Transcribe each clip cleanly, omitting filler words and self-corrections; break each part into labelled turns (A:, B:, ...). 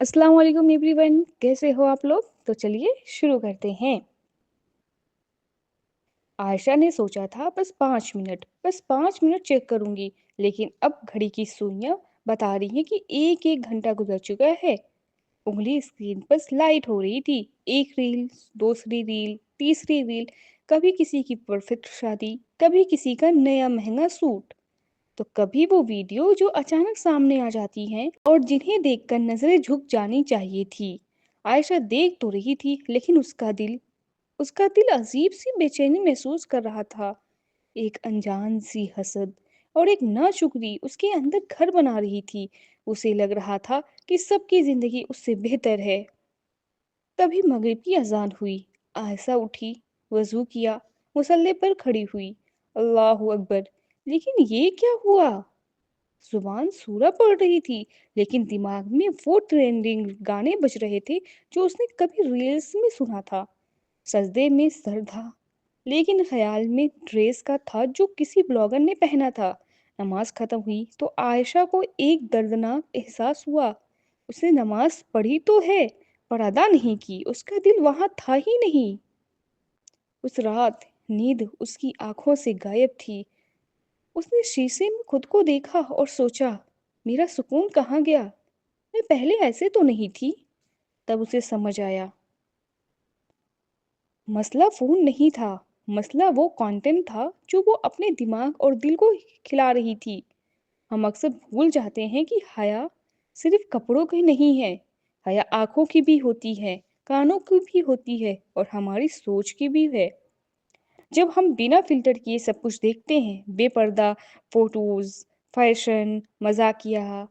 A: अस्सलाम वालेकुम एवरीवन, कैसे हो आप लोग? तो चलिए शुरू करते हैं। आयशा ने सोचा था बस 5 मिनट चेक करूंगी, लेकिन अब घड़ी की सुइयां बता रही हैं कि एक एक घंटा गुजर चुका है। उंगली स्क्रीन पर स्लाइड हो रही थी। एक रील, दूसरी रील, तीसरी रील, कभी किसी की परफेक्ट शादी, कभी किसी का नया महंगा सूट, तो कभी वो वीडियो जो अचानक सामने आ जाती हैं और जिन्हें देखकर नजरें झुक जानी चाहिए थी। आयशा देख तो रही थी, लेकिन उसका दिल अजीब सी बेचैनी महसूस कर रहा था। एक अनजान सी हसद और एक नाशुक्री उसके अंदर घर बना रही थी। उसे लग रहा था कि सबकी जिंदगी उससे बेहतर है। तभी मगरिब की अजान हुई। आयशा उठी, वजू किया, मुसल्ले पर खड़ी हुई। अल्लाह अकबर! लेकिन ये क्या हुआ? जुबान सूरा पड़ रही थी, लेकिन दिमाग में वो ट्रेंडिंग गाने बज रहे थे जो उसने कभी रील्स में सुना था। सजदे में सर था, लेकिन ख्याल में ड्रेस का था जो किसी ब्लॉगर ने पहना था। नमाज खत्म हुई तो आयशा को एक दर्दनाक एहसास हुआ। उसने नमाज पढ़ी तो है, पर अदा नहीं की। उसका दिल वहां था ही नहीं। उस रात नींद उसकी आंखों से गायब थी। उसने शीशे में खुद को देखा और सोचा, मेरा सुकून कहाँ गया? मैं पहले ऐसे तो नहीं थी। तब उसे समझ आया, मसला फोन नहीं था, मसला वो कंटेंट था जो वो अपने दिमाग और दिल को खिला रही थी। हम अक्सर भूल जाते हैं कि हया सिर्फ कपड़ों की नहीं है। हया आंखों की भी होती है, कानों की भी होती है, और हमारी सोच की भी है। जब हम बिना फिल्टर किए सब कुछ देखते हैं, बेपर्दा फोटोज, फैशन, मजाकिया,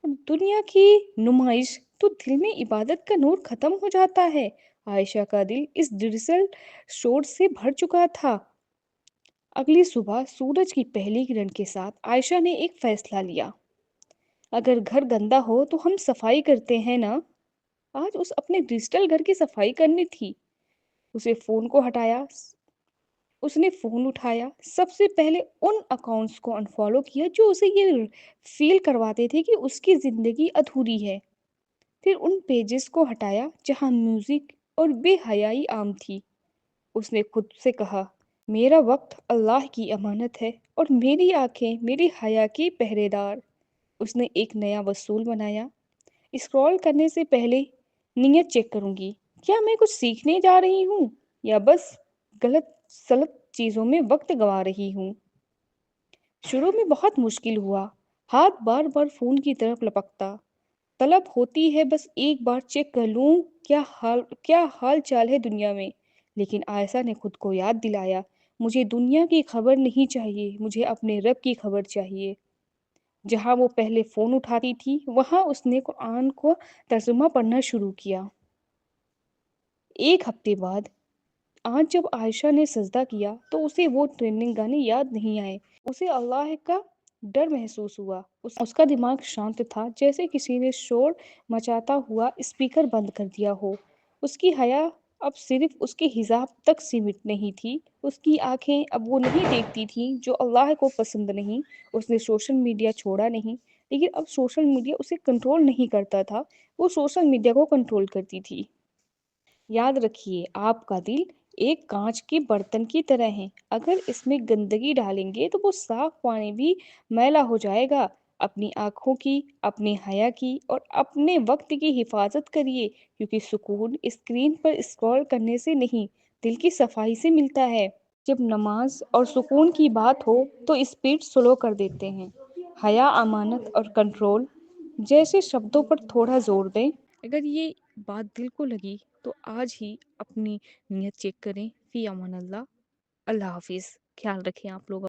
A: दुनिया की नुमाइश, तो दिल में इबादत का नूर खत्म हो जाता है। आयशा का दिल इस डिजिटल शोर से भर चुका था। अगली सुबह सूरज की पहली किरण के साथ आयशा ने एक फैसला लिया। अगर घर गंदा हो तो हम सफाई करते हैं ना। आज उस अपने डिजिटल घर की सफाई करनी थी। उसे फोन को हटाया उसने फ़ोन उठाया, सबसे पहले उन अकाउंट्स को अनफ़ॉलो किया जो उसे ये फ़ील करवाते थे कि उसकी ज़िंदगी अधूरी है। फिर उन पेजेस को हटाया जहाँ म्यूज़िक और बेहयाई आम थी। उसने खुद से कहा, मेरा वक्त अल्लाह की अमानत है और मेरी आंखें मेरी हया की पहरेदार। उसने एक नया वसूल बनाया। स्क्रॉल करने से पहले नियत चेक करूंगी, क्या मैं कुछ सीखने जा रही हूँ या बस गलत सलत चीज़ों में वक्त गंवा रही हूँ। शुरू में बहुत मुश्किल हुआ। हाथ बार बार फोन की तरफ लपकता। तलब होती है बस एक बार चेक कर लूं, क्या हाल चाल है दुनिया में। लेकिन आयशा ने खुद को याद दिलाया, मुझे दुनिया की खबर नहीं चाहिए, मुझे अपने रब की खबर चाहिए। जहां वो पहले फोन उठाती थी, वहां उसने कुरान को तर्जुमा पढ़ना शुरू किया। एक हफ्ते बाद आज जब आयशा ने सजदा किया तो उसे वो ट्रेंडिंग गाने याद नहीं आए। उसे अल्लाह का डर महसूस हुआ। उसका दिमाग शांत था, जैसे किसी ने शोर मचाता हुआ स्पीकर बंद कर दिया हो। उसकी हया अब सिर्फ उसके हिजाब तक सीमित नहीं थी। उसकी आंखें अब वो नहीं देखती थी जो अल्लाह को पसंद नहीं। उसने सोशल मीडिया छोड़ा नहीं, लेकिन अब सोशल मीडिया उसे कंट्रोल नहीं करता था, वो सोशल मीडिया को कंट्रोल करती थी। याद रखिए, आपका दिल एक कांच के बर्तन की तरह है। अगर इसमें गंदगी डालेंगे तो वो साफ पानी भी मैला हो जाएगा। अपनी आंखों की, अपनी हया की और अपने वक्त की हिफाजत करिए, क्योंकि सुकून स्क्रीन पर स्क्रॉल करने से नहीं, दिल की सफाई से मिलता है। जब नमाज और सुकून की बात हो तो स्पीड स्लो कर देते हैं। हया, अमानत और कंट्रोल जैसे शब्दों पर थोड़ा जोर दें। अगर ये बात दिल को लगी तो आज ही अपनी नीयत चेक करें। फी अमान अल्लाह। अल्लाह हाफिज़। ख्याल रखें आप लोग।